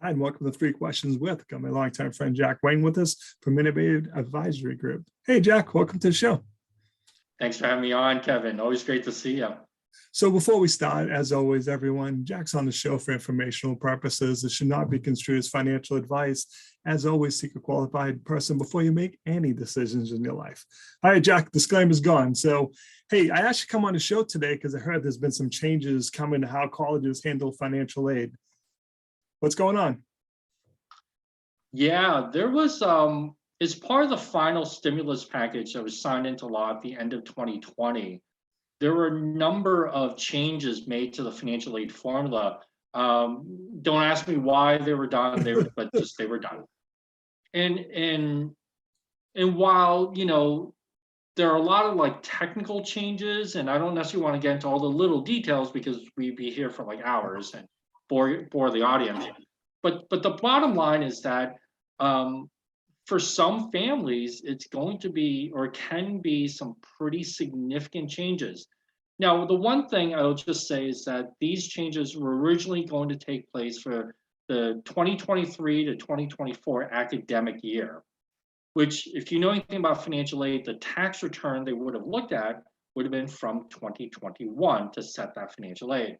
Hi, and welcome to Three Questions with. Got my longtime friend Jack Wang with us from Innovative Advisory Group. Hey, Jack, welcome to the show. Thanks for having me on, Kevin. Always great to see you. So before we start, as always, everyone, Jack's on the show for informational purposes. It should not be construed as financial advice. As always, seek a qualified person before you make any decisions in your life. All right, Jack, disclaimer's gone. So, hey, I actually come on the show today because I heard there's been some changes coming to how colleges handle financial aid. What's going on? Yeah, there was as part of the final stimulus package that was signed into law at the end of 2020, there were a number of changes made to the financial aid formula. Don't ask me why they were done, but just they were done. And while there are a lot of like technical changes, and I don't necessarily want to get into all the little details because we'd be here for like hours and bore the audience. But the bottom line is that for some families, it's going to be or can be some pretty significant changes. Now, the one thing I'll just say is that these changes were originally going to take place for the 2023 to 2024 academic year, which, if you know anything about financial aid, the tax return they would have looked at would have been from 2021 to set that financial aid.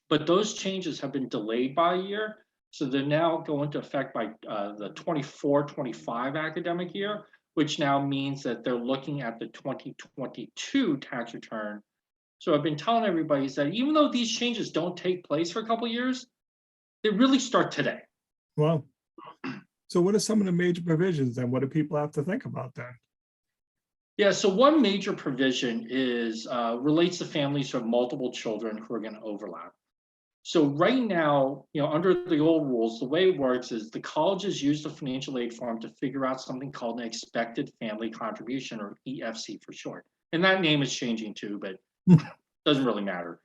But those changes have been delayed by a year. So they're now going to effect by the 24-25 academic year, which now means that they're looking at the 2022 tax return. So I've been telling everybody is that even though these changes don't take place for a couple of years, they really start today. Well, so what are some of the major provisions then? What do people have to think about then? Yeah, so one major provision is relates to families who have multiple children who are going to overlap. So right now, under the old rules, the way it works is the colleges use the financial aid form to figure out something called an expected family contribution, or EFC for short. And that name is changing too, but doesn't really matter.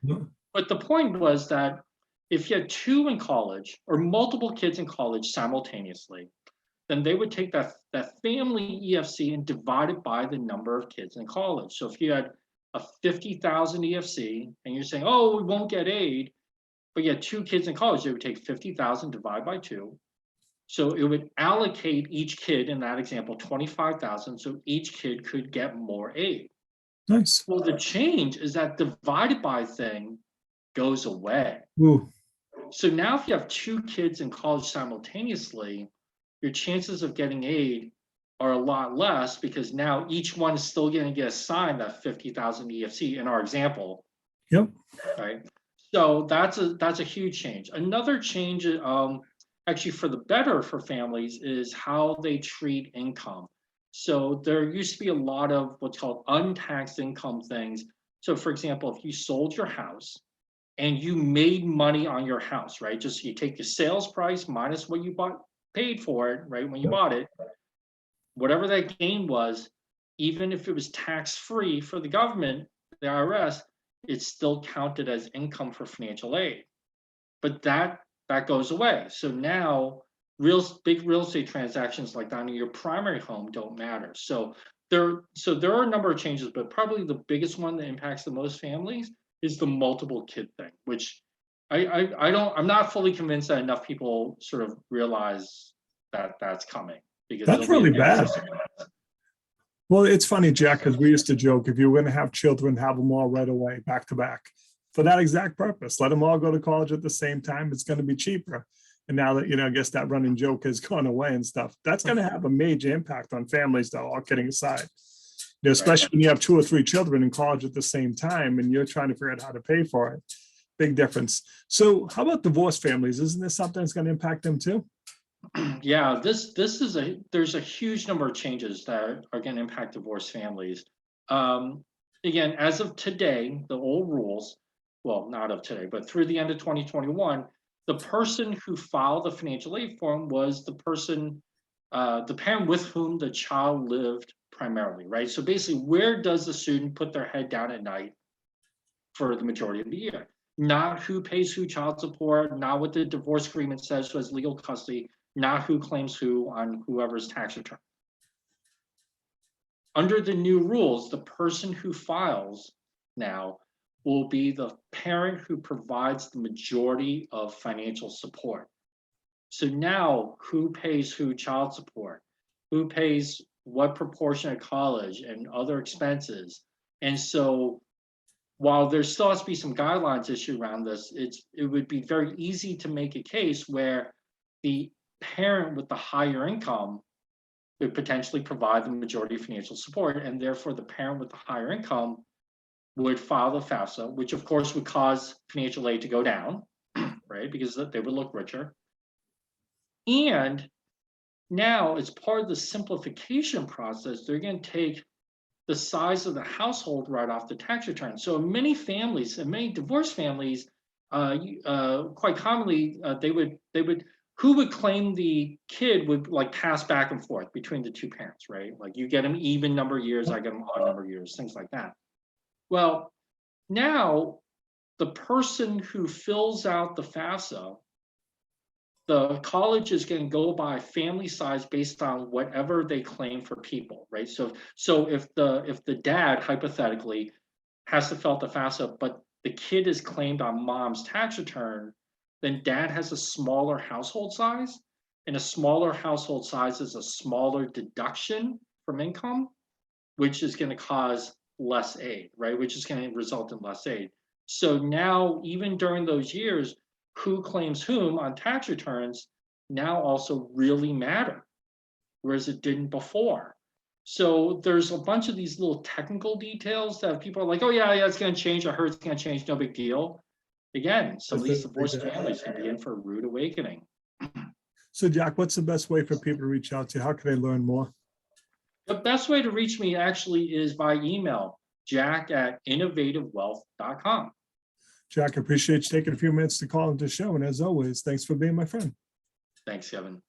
But the point was that if you had two in college or multiple kids in college simultaneously, then they would take that family EFC and divide it by the number of kids in college. So if you had a 50,000 EFC and you're saying, oh, we won't get aid, but you had two kids in college, they would take 50,000 divided by 2. So it would allocate each kid in that example 25,000, so each kid could get more aid. Nice. Well, the change is that divided by thing goes away. Ooh. So now if you have two kids in college simultaneously, your chances of getting aid are a lot less because now each one is still going to get assigned that 50,000 EFC in our example. Yep. Right. So that's a huge change. Another change, actually for the better for families, is how they treat income. So there used to be a lot of what's called untaxed income things. So for example, if you sold your house and you made money on your house, right? Just you take the sales price minus what you paid for it, right? When you bought it, whatever that gain was, even if it was tax-free for the government, the IRS, it's still counted as income for financial aid. But that goes away. So now big real estate transactions like that in your primary home don't matter. So there are a number of changes, but probably the biggest one that impacts the most families is the multiple kid thing, which I'm not fully convinced that enough people sort of realize that that's coming, because that's really bad. Well, it's funny, Jack, because we used to joke, if you were going to have children, have them all right away, back to back, for that exact purpose. Let them all go to college at the same time. It's going to be cheaper. And now that, I guess that running joke has gone away and stuff, that's going to have a major impact on families, though, all kidding aside. Especially when you have 2 or 3 children in college at the same time and you're trying to figure out how to pay for it. Big difference. So how about divorced families? Isn't this something that's going to impact them too? Yeah, there's a huge number of changes that are going to impact divorced families. Again, as of today, the old rules, well, not of today, but through the end of 2021, the person who filed the financial aid form was the person, the parent with whom the child lived primarily, right? So basically, where does the student put their head down at night for the majority of the year? Not who pays who child support, not what the divorce agreement says who has legal custody, not who claims who on whoever's tax return. Under the new rules, the person who files now will be the parent who provides the majority of financial support. So now who pays who child support? Who pays what proportion of college and other expenses? And so while there still has to be some guidelines issued around this, it would be very easy to make a case where the parent with the higher income would potentially provide the majority of financial support, and therefore the parent with the higher income would file the FAFSA, which of course would cause financial aid to go down, right? Because they would look richer. And now, as part of the simplification process, they're going to take the size of the household right off the tax return. So in many families, in many divorced families, quite commonly, who would claim the kid would like pass back and forth between the two parents, right? Like you get them even number of years, I get them odd number of years, things like that. Well, now the person who fills out the FAFSA, the college is going to go by family size based on whatever they claim for people, right? So if the dad hypothetically has to fill out the FAFSA, but the kid is claimed on mom's tax return, then dad has a smaller household size, and a smaller household size is a smaller deduction from income, which is going to cause less aid, right? Which is going to result in less aid. So now, even during those years, who claims whom on tax returns now also really matter, whereas it didn't before. So there's a bunch of these little technical details that people are like, oh yeah, it's going to change. I heard it's going to change. No big deal. Again, some of these divorced families can be in for a rude awakening. So Jack, what's the best way for people to reach out to you? How can they learn more? The best way to reach me actually is by email, jack@innovativewealth.com. Jack, I appreciate you taking a few minutes to call into the show. And as always, thanks for being my friend. Thanks, Kevin.